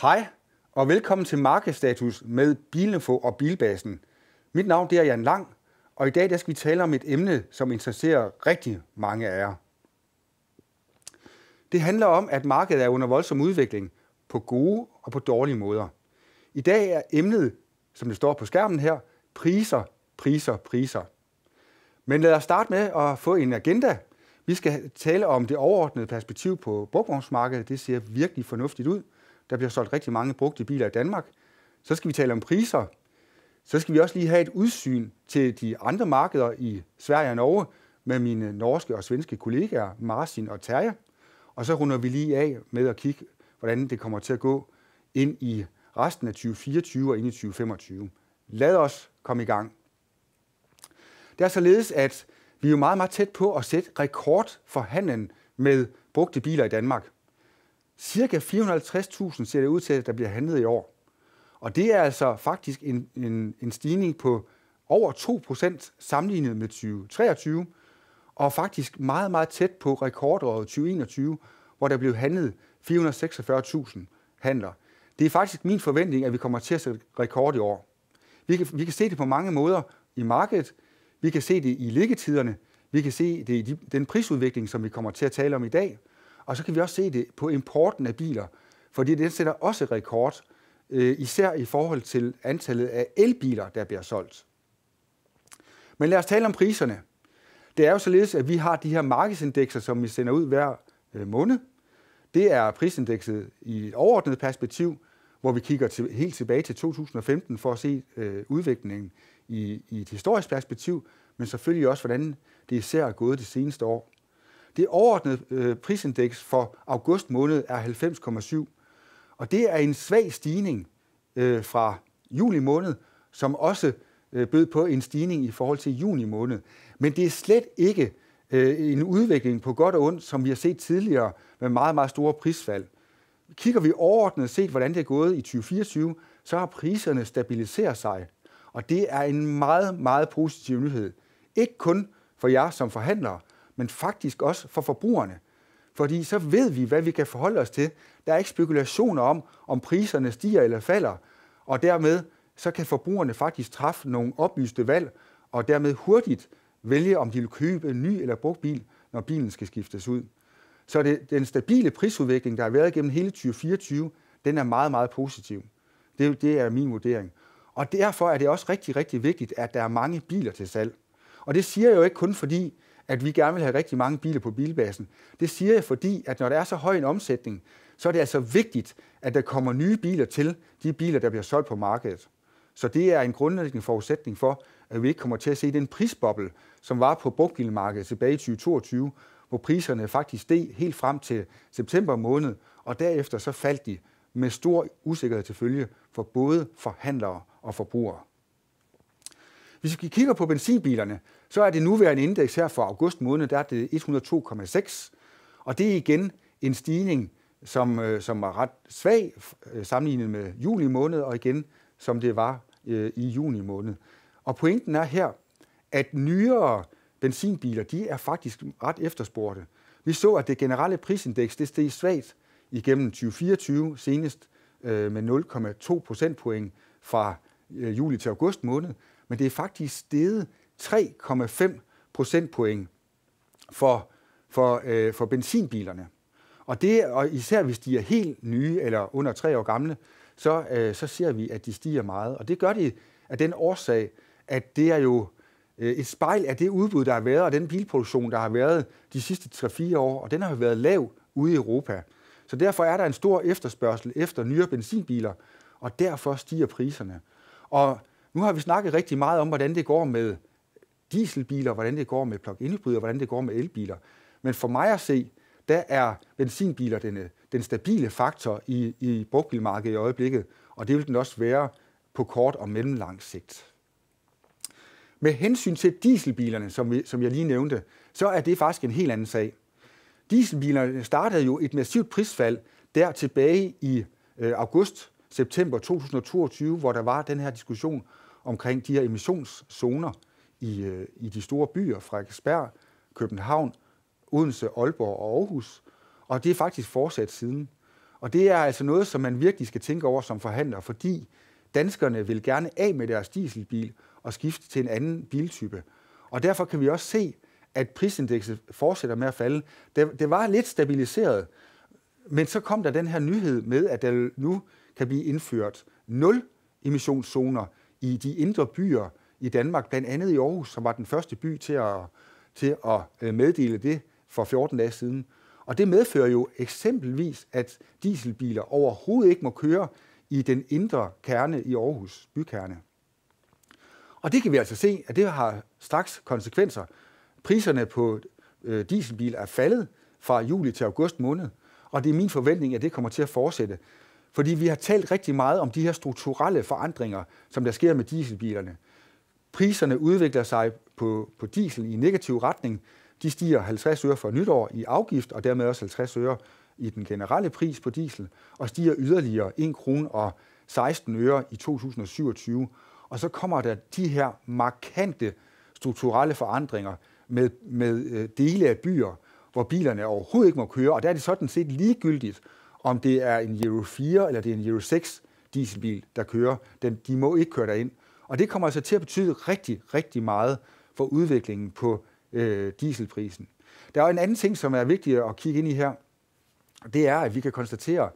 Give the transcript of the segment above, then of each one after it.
Hej og velkommen til Markedsstatus med Bilinfo og Bilbasen. Mit navn er Jan Lang, og i dag skal vi tale om et emne, som interesserer rigtig mange af jer. Det handler om, at markedet er under voldsom udvikling på gode og på dårlige måder. I dag er emnet, som det står på skærmen her, priser, priser, priser. Men lad os starte med at få en agenda. Vi skal tale om det overordnede perspektiv på brugtvognsmarkedet. Det ser virkelig fornuftigt ud. Der bliver solgt rigtig mange brugte biler i Danmark. Så skal vi tale om priser. Så skal vi også lige have et udsyn til de andre markeder i Sverige og Norge med mine norske og svenske kollegaer, Martin og Terje. Og så runder vi lige af med at kigge, hvordan det kommer til at gå ind i resten af 2024 og ind i 2025. Lad os komme i gang. Det er således, at vi er jo meget, meget tæt på at sætte rekord for handlen med brugte biler i Danmark. Cirka 450.000 ser det ud til, at der bliver handlet i år. Og det er altså faktisk en stigning på over 2% sammenlignet med 2023, og faktisk meget, meget tæt på rekordåret 2021, hvor der blev handlet 446.000 handler. Det er faktisk min forventning, at vi kommer til at sætte rekord i år. Vi kan se det på mange måder i markedet. Vi kan se det i liggetiderne. Vi kan se det i den prisudvikling, som vi kommer til at tale om i dag. Og så kan vi også se det på importen af biler, fordi det sætter også rekord, især i forhold til antallet af elbiler, der bliver solgt. Men lad os tale om priserne. Det er jo således, at vi har de her markedsindekser, som vi sender ud hver måned. Det er prisindekset i et overordnet perspektiv, hvor vi kigger helt tilbage til 2015 for at se udviklingen i et historisk perspektiv, men selvfølgelig også, hvordan det især er gået det seneste år. Det overordnede prisindeks for august måned er 90,7, og det er en svag stigning fra juli måned, som også bød på en stigning i forhold til juni måned. Men det er slet ikke en udvikling på godt og ondt, som vi har set tidligere med meget, meget store prisfald. Kigger vi overordnet set, hvordan det er gået i 2024, så har priserne stabiliseret sig, og det er en meget, meget positiv nyhed. Ikke kun for jer som forhandlere, men faktisk også for forbrugerne. Fordi så ved vi, hvad vi kan forholde os til. Der er ikke spekulationer om priserne stiger eller falder, og dermed så kan forbrugerne faktisk træffe nogle oplyste valg, og dermed hurtigt vælge, om de vil købe en ny eller brugt bil, når bilen skal skiftes ud. Så den stabile prisudvikling, der har været gennem hele 2024, den er meget, meget positiv. Det er min vurdering. Og derfor er det også rigtig, rigtig vigtigt, at der er mange biler til salg. Og det siger jeg jo ikke kun fordi, at vi gerne vil have rigtig mange biler på Bilbasen. Det siger jeg fordi, at når der er så høj en omsætning, så er det altså vigtigt, at der kommer nye biler til de biler, der bliver solgt på markedet. Så det er en grundlæggende forudsætning for, at vi ikke kommer til at se den prisboble, som var på brugtbilmarkedet tilbage i 2022, hvor priserne faktisk steg helt frem til september måned, og derefter så faldt de med stor usikkerhed til følge for både forhandlere og forbrugere. Hvis vi kigger på benzinbilerne, så er det nuværende indeks her for august måned, der er det 102,6, og det er igen en stigning, som er ret svag sammenlignet med juli måned, og igen som det var i juni måned. Og pointen er her, at nyere benzinbiler, de er faktisk ret efterspurgte. Vi så, at det generelle prisindeks, det steg svagt igennem 2024, senest med 0,2 procentpoint fra juli til august måned, men det er faktisk steget 3,5 procentpoint for benzinbilerne. Og især hvis de er helt nye eller under 3 år gamle, så ser vi, at de stiger meget. Og det gør de af den årsag, at det er jo et spejl af det udbud, der har været, og den bilproduktion, der har været de sidste 3-4 år, og den har jo været lav ude i Europa. Så derfor er der en stor efterspørgsel efter nyere benzinbiler, og derfor stiger priserne. Og nu har vi snakket rigtig meget om, hvordan det går med dieselbiler, hvordan det går med plug-in hybrider, hvordan det går med elbiler. Men for mig at se, der er benzinbiler den stabile faktor i brugtbilmarkedet i øjeblikket, og det vil den også være på kort og mellemlang sigt. Med hensyn til dieselbilerne, som jeg lige nævnte, så er det faktisk en helt anden sag. Dieselbilerne startede jo et massivt prisfald der tilbage i august-september 2022, hvor der var den her diskussion omkring de her emissionszoner i de store byer, Frederiksberg, København, Odense, Aalborg og Aarhus. Og det er faktisk fortsat siden. Og det er altså noget, som man virkelig skal tænke over som forhandler, fordi danskerne vil gerne af med deres dieselbil og skifte til en anden biltype. Og derfor kan vi også se, at prisindekset fortsætter med at falde. Det var lidt stabiliseret, men så kom der den her nyhed med, at der nu kan blive indført 0 emissionszoner i de indre byer i Danmark, blandt andet i Aarhus, som var den første by til at meddele det for 14 dage siden. Og det medfører jo eksempelvis, at dieselbiler overhovedet ikke må køre i den indre kerne i Aarhus bykerne. Og det kan vi altså se, at det har straks konsekvenser. Priserne på dieselbiler er faldet fra juli til august måned, og det er min forventning, at det kommer til at fortsætte. Fordi vi har talt rigtig meget om de her strukturelle forandringer, som der sker med dieselbilerne. Priserne udvikler sig på diesel i negativ retning. De stiger 50 øre for nytår i afgift, og dermed også 50 øre i den generelle pris på diesel, og stiger yderligere 1 krone og 16 øre i 2027. Og så kommer der de her markante strukturelle forandringer med dele af byer, hvor bilerne overhovedet ikke må køre, og der er det sådan set ligegyldigt, om det er en Euro 4 eller det er en Euro 6 dieselbil, der kører. De må ikke køre derind. Og det kommer altså til at betyde rigtig, rigtig meget for udviklingen på dieselprisen. Der er en anden ting, som er vigtigt at kigge ind i her. Det er, at vi kan konstatere,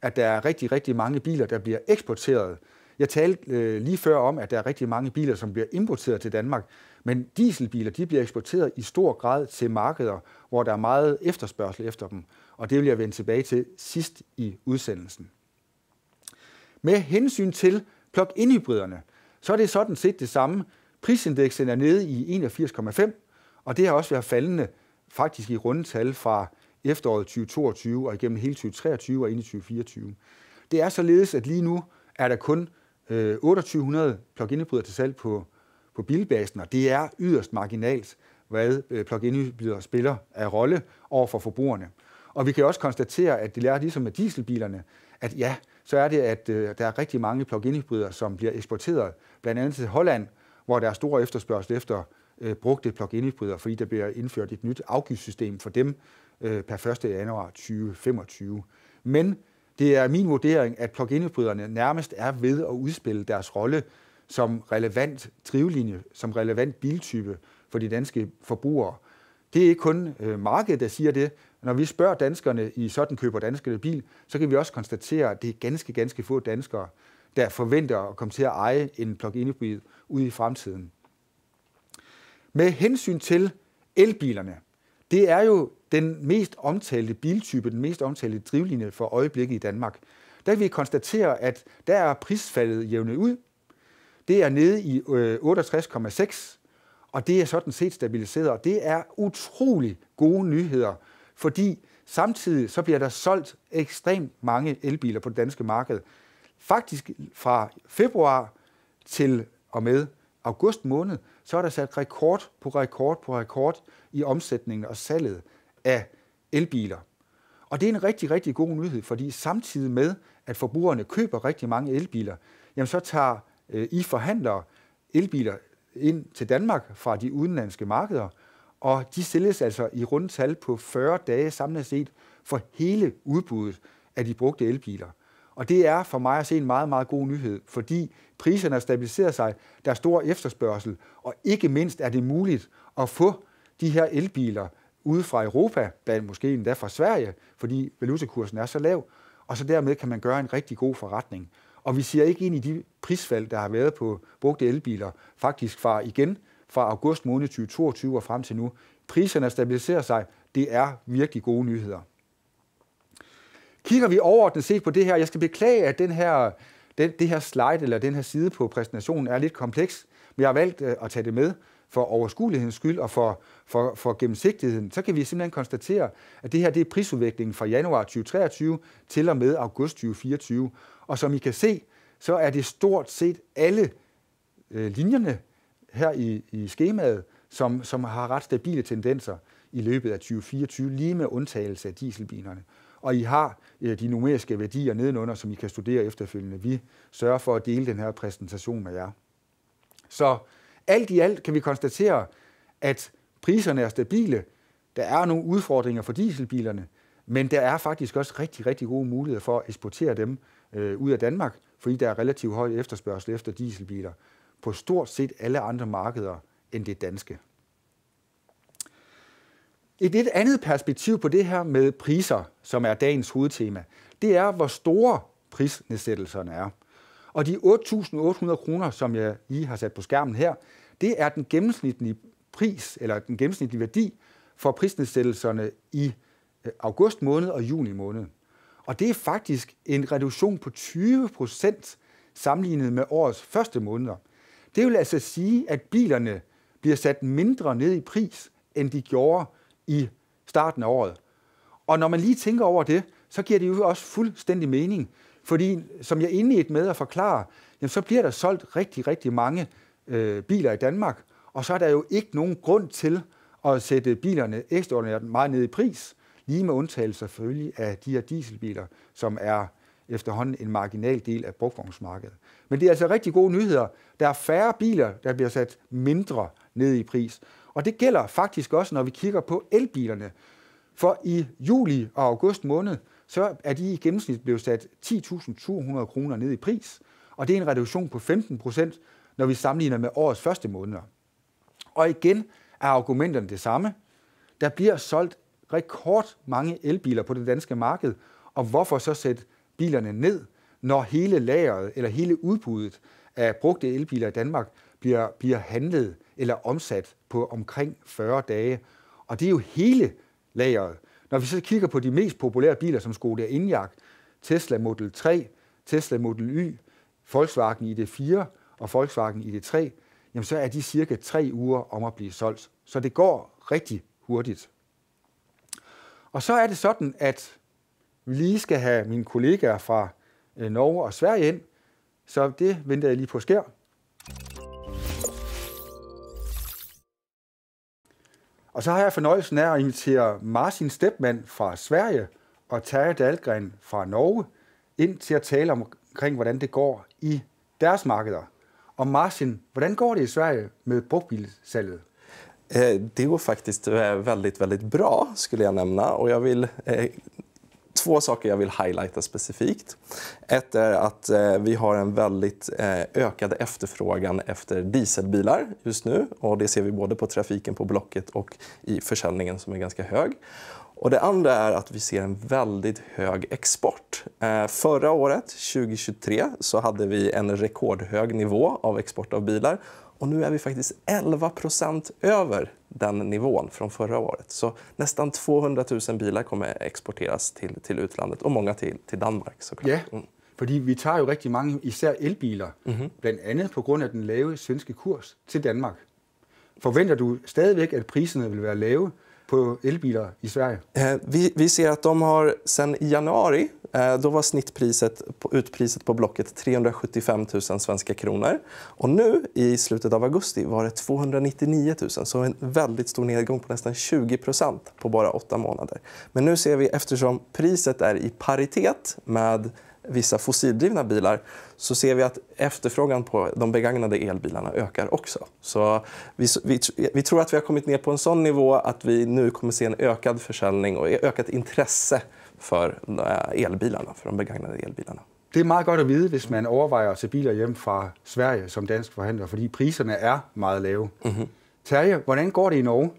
at der er rigtig, rigtig mange biler, der bliver eksporteret. Jeg talte lige før om, at der er rigtig mange biler, som bliver importeret til Danmark. Men dieselbiler, de bliver eksporteret i stor grad til markeder, hvor der er meget efterspørgsel efter dem. Og det vil jeg vende tilbage til sidst i udsendelsen. Med hensyn til plug-in-hybriderne, så er det sådan set det samme. Prisindeksen er nede i 81,5, og det har også været faldende faktisk i rundetal fra efteråret 2022 og igennem hele 2023 og ind i 2024. Det er således, at lige nu er der kun 2800 plug-in-hybrider til salg på bilbasen, og det er yderst marginalt, hvad plug-in-hybrider spiller af rolle over for forbrugerne. Og vi kan også konstatere, at det lærer ligesom med dieselbilerne, at ja, så er det, at der er rigtig mange plug-in-hybrider, som bliver eksporteret, blandt andet til Holland, hvor der er stor efterspørgsel efter brugte plug-in-hybrider, fordi der bliver indført et nyt afgiftssystem for dem per 1. januar 2025. Men det er min vurdering, at plug-in-hybriderne nærmest er ved at udspille deres rolle som relevant drivlinje, som relevant biltype for de danske forbrugere. Det er ikke kun markedet, der siger det. Når vi spørger danskerne i Sådan køber danskerne bil, så kan vi også konstatere, at det er ganske få danskere, der forventer at komme til at eje en plug-in hybrid ude i fremtiden. Med hensyn til elbilerne, det er jo den mest omtalte biltype, den mest omtalte drivlinje for øjeblikket i Danmark. Der kan vi konstatere, at der er prisfaldet jævnet ud. Det er nede i 68,6, og det er sådan set stabiliseret. Og det er utrolig gode nyheder, fordi samtidig så bliver der solgt ekstremt mange elbiler på det danske marked. Faktisk fra februar til og med august måned, så er der sat rekord på rekord i omsætningen og salget af elbiler. Og det er en rigtig, rigtig god nyhed, fordi samtidig med, at forbrugerne køber rigtig mange elbiler, jamen så tager I forhandlere elbiler ind til Danmark fra de udenlandske markeder, og de sælges altså i rundetal på 40 dage samlet set for hele udbuddet af de brugte elbiler. Og det er for mig at se en meget, meget god nyhed, fordi priserne har stabiliseret sig, der er stor efterspørgsel, og ikke mindst er det muligt at få de her elbiler ude fra Europa, blandt måske endda fra Sverige, fordi valutakursen er så lav, og så dermed kan man gøre en rigtig god forretning. Og vi ser ikke ind i de prisfald, der har været på brugte elbiler, faktisk fra august måned 2022 og frem til nu. Priserne stabiliserer sig. Det er virkelig gode nyheder. Kigger vi overordnet set på det her, jeg skal beklage, at det her slide eller den her side på præsentationen er lidt kompleks, men jeg har valgt at tage det med for overskuelighedens skyld og for gennemsigtigheden. Så kan vi simpelthen konstatere, at det her det er prisudviklingen fra januar 2023 til og med august 2024. Og som I kan se, så er det stort set alle linjerne her i skemaet, som har ret stabile tendenser i løbet af 2024, lige med undtagelse af dieselbilerne. Og I har de numeriske værdier nedenunder, som I kan studere efterfølgende. Vi sørger for at dele den her præsentation med jer. Så alt i alt kan vi konstatere, at priserne er stabile. Der er nogle udfordringer for dieselbilerne, Men der er faktisk også rigtig, rigtig gode muligheder for at eksportere dem ud af Danmark, fordi der er relativt høj efterspørgsel efter dieselbiler på stort set alle andre markeder end det danske. Et lidt andet perspektiv på det her med priser, som er dagens hovedtema, det er, hvor store prisnedsættelserne er. Og de 8.800 kroner, som jeg lige har sat på skærmen her, det er den gennemsnitlige pris, eller den gennemsnitlige værdi for prisnedsættelserne i august måned og juni måned. Og det er faktisk en reduktion på 20% sammenlignet med årets første måneder. Det vil altså sige, at bilerne bliver sat mindre ned i pris, end de gjorde i starten af året. Og når man lige tænker over det, så giver det jo også fuldstændig mening. Fordi, som jeg indledte med at forklare, jamen, så bliver der solgt rigtig, rigtig mange biler i Danmark, og så er der jo ikke nogen grund til at sætte bilerne ekstraordinært meget ned i pris, lige med undtagelse selvfølgelig af de her dieselbiler, som er efterhånden en marginal del af brugtvognsmarkedet. Men det er altså rigtig gode nyheder. Der er færre biler, der bliver sat mindre ned i pris. Og det gælder faktisk også, når vi kigger på elbilerne. For i juli og august måned, så er de i gennemsnit blevet sat 10.200 kroner ned i pris. Og det er en reduktion på 15%, når vi sammenligner med årets første måneder. Og igen er argumenterne det samme. Der bliver solgt rekord mange elbiler på det danske marked, og hvorfor så sætte bilerne ned, når hele lageret eller hele udbuddet af brugte elbiler i Danmark bliver handlet eller omsat på omkring 40 dage. Og det er jo hele lageret. Når vi så kigger på de mest populære biler som Skoda Enyaq, Tesla Model 3, Tesla Model Y, Volkswagen ID4 og Volkswagen ID3, jamen så er de cirka 3 uger om at blive solgt. Så det går rigtig hurtigt. Og så er det sådan, at vi lige skal have mine kollegaer fra Norge og Sverige ind, så det venter jeg lige på sker. Og så har jeg fornøjelsen af at invitere Martin Stepman fra Sverige og Terje Dahlgren fra Norge ind til at tale omkring, hvordan det går i deres markeder. Og Martin, hvordan går det i Sverige med brugtbilsalget? Det går faktiskt väldigt, väldigt bra skulle jag nämna, och jag vill två saker jag vill highlighta specifikt. Ett är att vi har en väldigt ökad efterfrågan efter dieselbilar just nu, och det ser vi både på trafiken på Blocket och i försäljningen som är ganska hög. Och det andra är att vi ser en väldigt hög export. Förra året, 2023, så hade vi en rekordhög nivå av export av bilar. Och nu är vi faktiskt 11% över den nivån från förra året. Så nästan 200 000 bilar kommer exporteras till utlandet, och många till Danmark såklart. Ja, fordi vi tager jo rigtig mange, især elbiler, blandt andet på grund af den lave svenske kurs til Danmark. Forventer du stadigvæk, at priserne vil være lave på elbiler i Sverige? Vi ser att de har sedan i januari, då var utpriset på Blocket 375 000 svenska kronor. Och nu i slutet av augusti var det 299 000, så en väldigt stor nedgång på nästan 20% på bara 8 månader. Men nu ser vi, eftersom priset är i paritet med vissa fossildrivna bilar, så ser vi att efterfrågan på de begagnade elbilarna ökar också. Så vi tror att vi har kommit ner på en sån nivå att vi nu kommer se en ökad försäljning och ökat intresse för elbilarna, för de begagnade elbilarna. Det er meget godt at vide, hvis man overvejer at tage biler hjem fra Sverige som dansk forhandler, fordi priserne er meget lave. Terje, hvordan går det i Norge?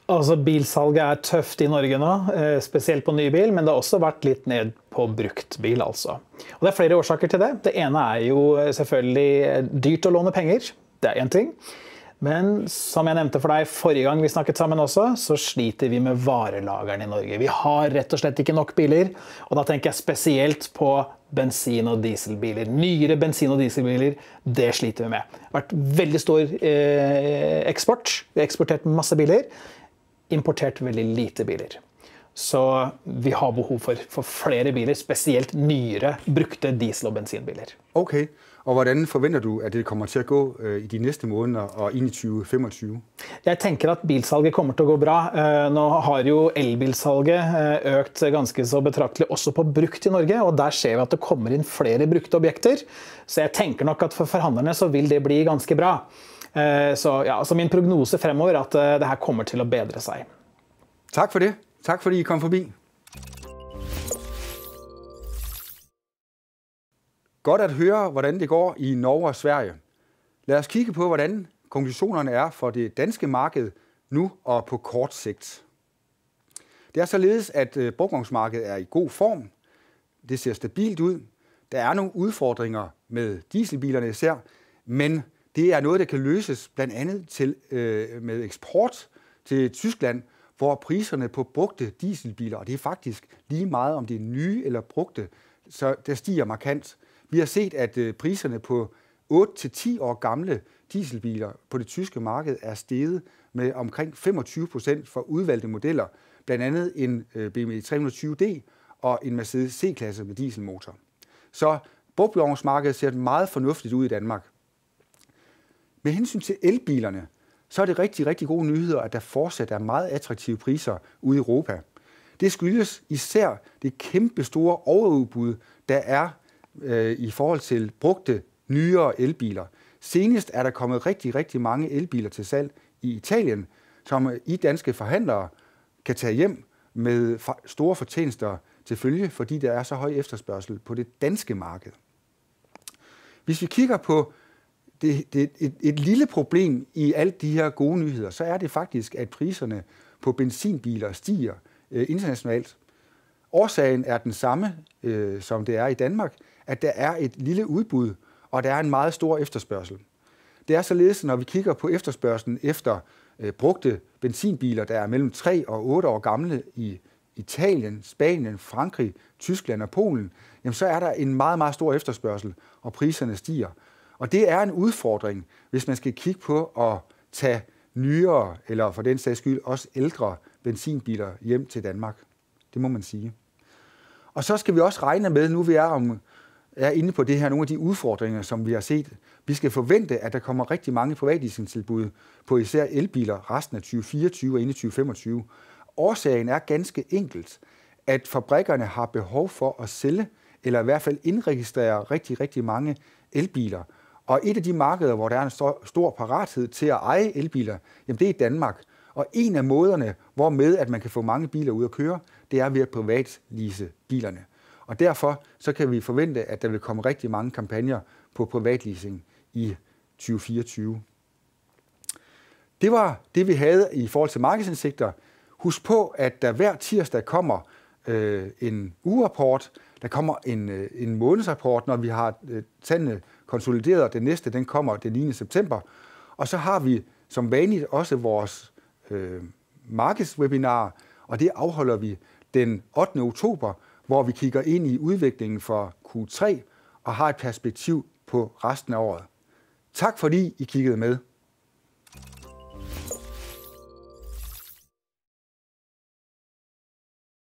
Altså, bilsalget er tøft i Norge nå, spesielt på nybil, men det har også vært litt ned på bruktbil, altså. Og det er flere årsaker til det. Det ene er jo selvfølgelig dyrt å låne penger. Det er en ting. Men som jeg nevnte for deg forrige gang vi snakket sammen også, så sliter vi med varelagerne i Norge. Vi har rett og slett ikke nok biler, og da tenker jeg spesielt på bensin- og dieselbiler. Nyere bensin- og dieselbiler, det sliter vi med. Det har vært veldig stor eksport. Vi har eksportert masse biler, importert veldig lite biler. Så vi har behov for flere biler, spesielt nyere brukte diesel- og bensinbiler. Okay. Og hvordan forventer du, at det kommer til at gå i de næste måneder og ind i 2025? Jeg tenker at bilsalget kommer til å gå bra. Nå har jo elbilsalget økt ganske så betraktelig også på brukt i Norge, og der ser vi at det kommer inn flere brukte objekter. Så jeg tenker nok at for forhandlerne så vil det bli ganske bra. Så min prognose fremover er at det her kommer til å bedre seg. Tak for det. Tak fordi I kom forbi. Godt at høre, hvordan det går i Norge og Sverige. Lad os kigge på, hvordan konklusionerne er for det danske marked nu og på kort sigt. Det er således, at brugtvognsmarkedet er i god form. Det ser stabilt ud. Der er nogle udfordringer med dieselbilerne især, men det er noget, der kan løses blandt andet med eksport til Tyskland, hvor priserne på brugte dieselbiler, og det er faktisk lige meget om det er nye eller brugte, så der stiger markant. Vi har set, at priserne på 8-10 år gamle dieselbiler på det tyske marked er steget med omkring 25% for udvalgte modeller, blandt andet en BMW 320d og en Mercedes C-klasse med dieselmotor. Så brugtvognsmarkedet ser meget fornuftigt ud i Danmark. Med hensyn til elbilerne, så er det rigtig, rigtig gode nyheder, at der fortsat er meget attraktive priser ude i Europa. Det skyldes især det kæmpe store overudbud, der er i forhold til brugte, nyere elbiler. Senest er der kommet rigtig, rigtig mange elbiler til salg i Italien, som I danske forhandlere kan tage hjem med store fortjenester til følge, fordi der er så høj efterspørgsel på det danske marked. Hvis vi kigger på et lille problem i alle de her gode nyheder, så er det faktisk, at priserne på benzinbiler stiger internationalt. Årsagen er den samme, som det er i Danmark, at der er et lille udbud, og der er en meget stor efterspørgsel. Det er således, når vi kigger på efterspørgselen efter brugte benzinbiler, der er mellem 3 og 8 år gamle i Italien, Spanien, Frankrig, Tyskland og Polen, jamen så er der en meget, meget stor efterspørgsel, og priserne stiger. Og det er en udfordring, hvis man skal kigge på at tage nyere, eller for den sags skyld også ældre benzinbiler hjem til Danmark. Det må man sige. Og så skal vi også regne med, nu vi er inde på det her, nogle af de udfordringer, som vi har set. Vi skal forvente, at der kommer rigtig mange privatleasingtilbud på især elbiler resten af 2024 og ind i 2025. Årsagen er ganske enkelt, at fabrikkerne har behov for at sælge, eller i hvert fald indregistrere rigtig, rigtig mange elbiler. Og et af de markeder, hvor der er en stor parathed til at eje elbiler, jamen det er Danmark. Og en af måderne, hvormed at man kan få mange biler ud at køre, det er ved at privatlease bilerne. Og derfor så kan vi forvente, at der vil komme rigtig mange kampagner på privatleasing i 2024. Det var det, vi havde i forhold til markedsindsigter. Husk på, at der hver tirsdag kommer en ugerapport, der kommer en månedsrapport, når vi har tallene konsolideret, og den næste den kommer den 9. september. Og så har vi som vanligt også vores markedswebinar, og det afholder vi den 8. oktober, hvor vi kigger ind i udviklingen for Q3 og har et perspektiv på resten af året. Tak fordi I kiggede med.